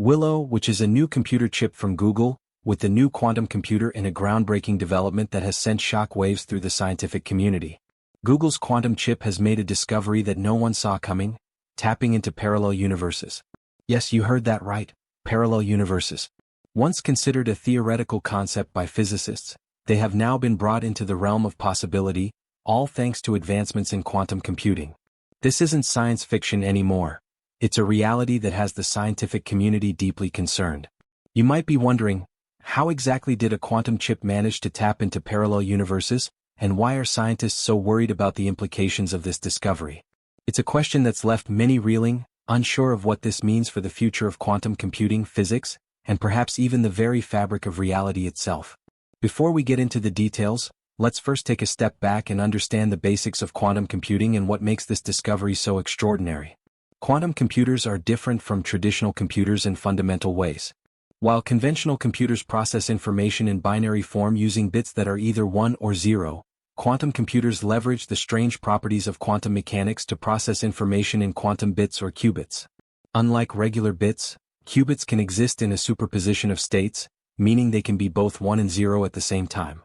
Willow, which is a new computer chip from Google, with the new quantum computer in a groundbreaking development that has sent shock waves through the scientific community. Google's quantum chip has made a discovery that no one saw coming, tapping into parallel universes. Yes, you heard that right, parallel universes. Once considered a theoretical concept by physicists, they have now been brought into the realm of possibility, all thanks to advancements in quantum computing. This isn't science fiction anymore. It's a reality that has the scientific community deeply concerned. You might be wondering, how exactly did a quantum chip manage to tap into parallel universes, and why are scientists so worried about the implications of this discovery? It's a question that's left many reeling, unsure of what this means for the future of quantum computing, physics, and perhaps even the very fabric of reality itself. Before we get into the details, let's first take a step back and understand the basics of quantum computing and what makes this discovery so extraordinary. Quantum computers are different from traditional computers in fundamental ways. While conventional computers process information in binary form using bits that are either 1 or 0, quantum computers leverage the strange properties of quantum mechanics to process information in quantum bits or qubits. Unlike regular bits, qubits can exist in a superposition of states, meaning they can be both 1 and 0 at the same time.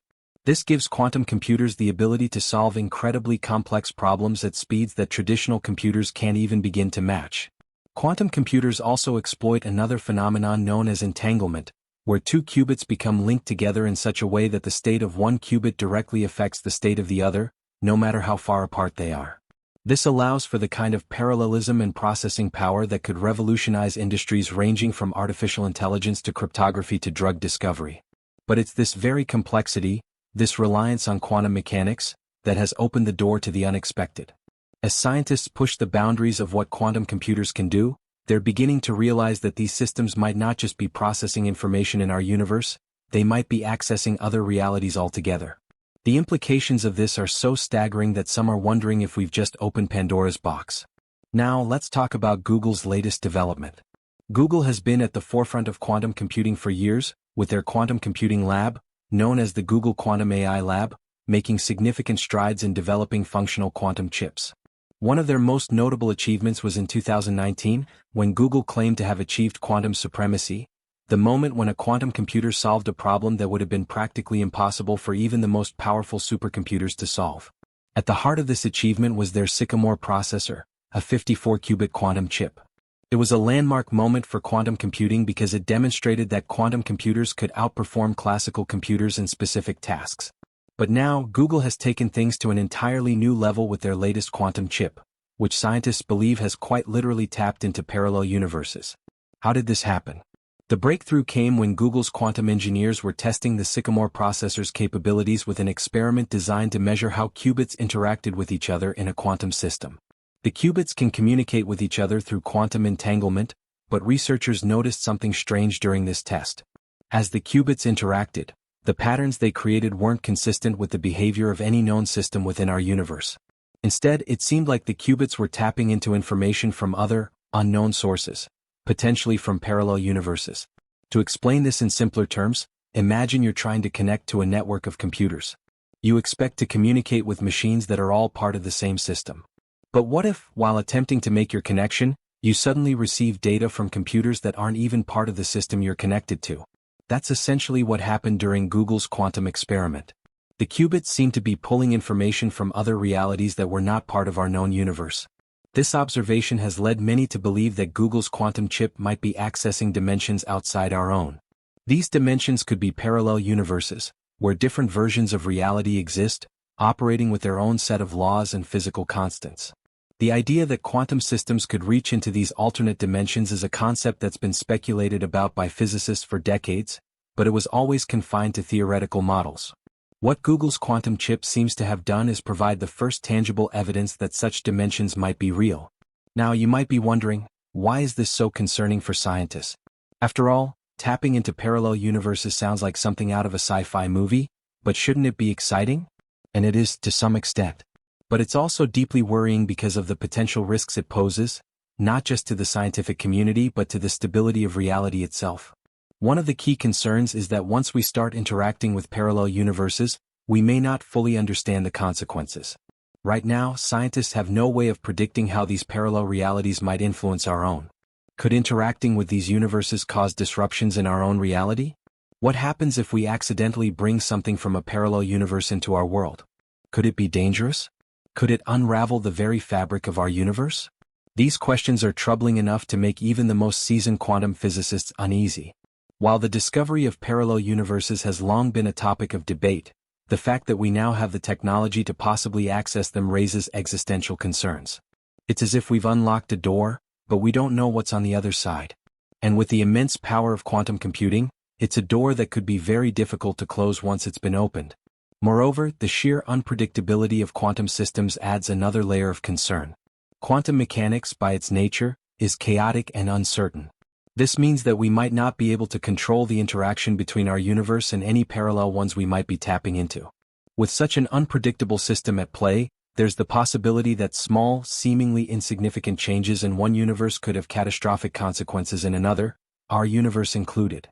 This gives quantum computers the ability to solve incredibly complex problems at speeds that traditional computers can't even begin to match. Quantum computers also exploit another phenomenon known as entanglement, where two qubits become linked together in such a way that the state of one qubit directly affects the state of the other, no matter how far apart they are. This allows for the kind of parallelism and processing power that could revolutionize industries ranging from artificial intelligence to cryptography to drug discovery. But it's this very complexity, this reliance on quantum mechanics, that has opened the door to the unexpected. As scientists push the boundaries of what quantum computers can do, they're beginning to realize that these systems might not just be processing information in our universe, they might be accessing other realities altogether. The implications of this are so staggering that some are wondering if we've just opened Pandora's box. Now, let's talk about Google's latest development. Google has been at the forefront of quantum computing for years, with their quantum computing lab, known as the Google Quantum AI Lab, making significant strides in developing functional quantum chips. One of their most notable achievements was in 2019, when Google claimed to have achieved quantum supremacy, the moment when a quantum computer solved a problem that would have been practically impossible for even the most powerful supercomputers to solve. At the heart of this achievement was their Sycamore processor, a 54-qubit quantum chip. It was a landmark moment for quantum computing because it demonstrated that quantum computers could outperform classical computers in specific tasks. But now, Google has taken things to an entirely new level with their latest quantum chip, which scientists believe has quite literally tapped into parallel universes. How did this happen? The breakthrough came when Google's quantum engineers were testing the Sycamore processor's capabilities with an experiment designed to measure how qubits interacted with each other in a quantum system. The qubits can communicate with each other through quantum entanglement, but researchers noticed something strange during this test. As the qubits interacted, the patterns they created weren't consistent with the behavior of any known system within our universe. Instead, it seemed like the qubits were tapping into information from other, unknown sources, potentially from parallel universes. To explain this in simpler terms, imagine you're trying to connect to a network of computers. You expect to communicate with machines that are all part of the same system. But what if, while attempting to make your connection, you suddenly receive data from computers that aren't even part of the system you're connected to? That's essentially what happened during Google's quantum experiment. The qubits seemed to be pulling information from other realities that were not part of our known universe. This observation has led many to believe that Google's quantum chip might be accessing dimensions outside our own. These dimensions could be parallel universes, where different versions of reality exist, operating with their own set of laws and physical constants. The idea that quantum systems could reach into these alternate dimensions is a concept that's been speculated about by physicists for decades, but it was always confined to theoretical models. What Google's quantum chip seems to have done is provide the first tangible evidence that such dimensions might be real. Now you might be wondering, why is this so concerning for scientists? After all, tapping into parallel universes sounds like something out of a sci-fi movie, but shouldn't it be exciting? And it is to some extent. But it's also deeply worrying because of the potential risks it poses, not just to the scientific community but to the stability of reality itself. One of the key concerns is that once we start interacting with parallel universes, we may not fully understand the consequences. Right now, scientists have no way of predicting how these parallel realities might influence our own. Could interacting with these universes cause disruptions in our own reality? What happens if we accidentally bring something from a parallel universe into our world? Could it be dangerous? Could it unravel the very fabric of our universe? These questions are troubling enough to make even the most seasoned quantum physicists uneasy. While the discovery of parallel universes has long been a topic of debate, the fact that we now have the technology to possibly access them raises existential concerns. It's as if we've unlocked a door, but we don't know what's on the other side. And with the immense power of quantum computing, it's a door that could be very difficult to close once it's been opened. Moreover, the sheer unpredictability of quantum systems adds another layer of concern. Quantum mechanics, by its nature, is chaotic and uncertain. This means that we might not be able to control the interaction between our universe and any parallel ones we might be tapping into. With such an unpredictable system at play, there's the possibility that small, seemingly insignificant changes in one universe could have catastrophic consequences in another, our universe included.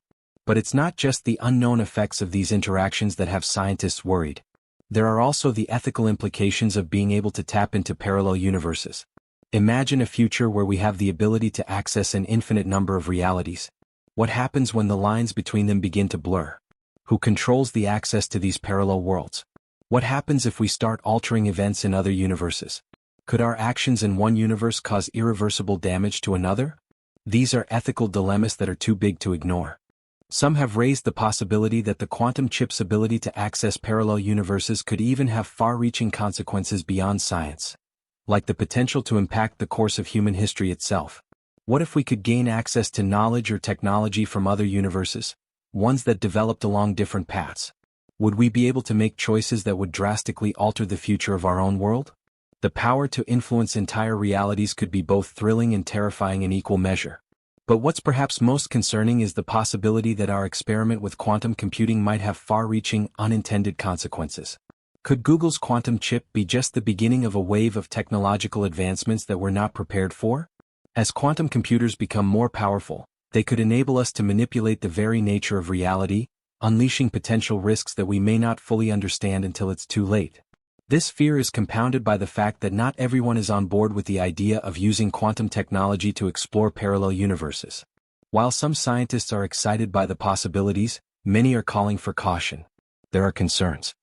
But it's not just the unknown effects of these interactions that have scientists worried. There are also the ethical implications of being able to tap into parallel universes. Imagine a future where we have the ability to access an infinite number of realities. What happens when the lines between them begin to blur? Who controls the access to these parallel worlds? What happens if we start altering events in other universes? Could our actions in one universe cause irreversible damage to another? These are ethical dilemmas that are too big to ignore. Some have raised the possibility that the quantum chip's ability to access parallel universes could even have far-reaching consequences beyond science, like the potential to impact the course of human history itself. What if we could gain access to knowledge or technology from other universes, ones that developed along different paths? Would we be able to make choices that would drastically alter the future of our own world? The power to influence entire realities could be both thrilling and terrifying in equal measure. But what's perhaps most concerning is the possibility that our experiment with quantum computing might have far-reaching, unintended consequences. Could Google's quantum chip be just the beginning of a wave of technological advancements that we're not prepared for? As quantum computers become more powerful, they could enable us to manipulate the very nature of reality, unleashing potential risks that we may not fully understand until it's too late. This fear is compounded by the fact that not everyone is on board with the idea of using quantum technology to explore parallel universes. While some scientists are excited by the possibilities, many are calling for caution. There are concerns.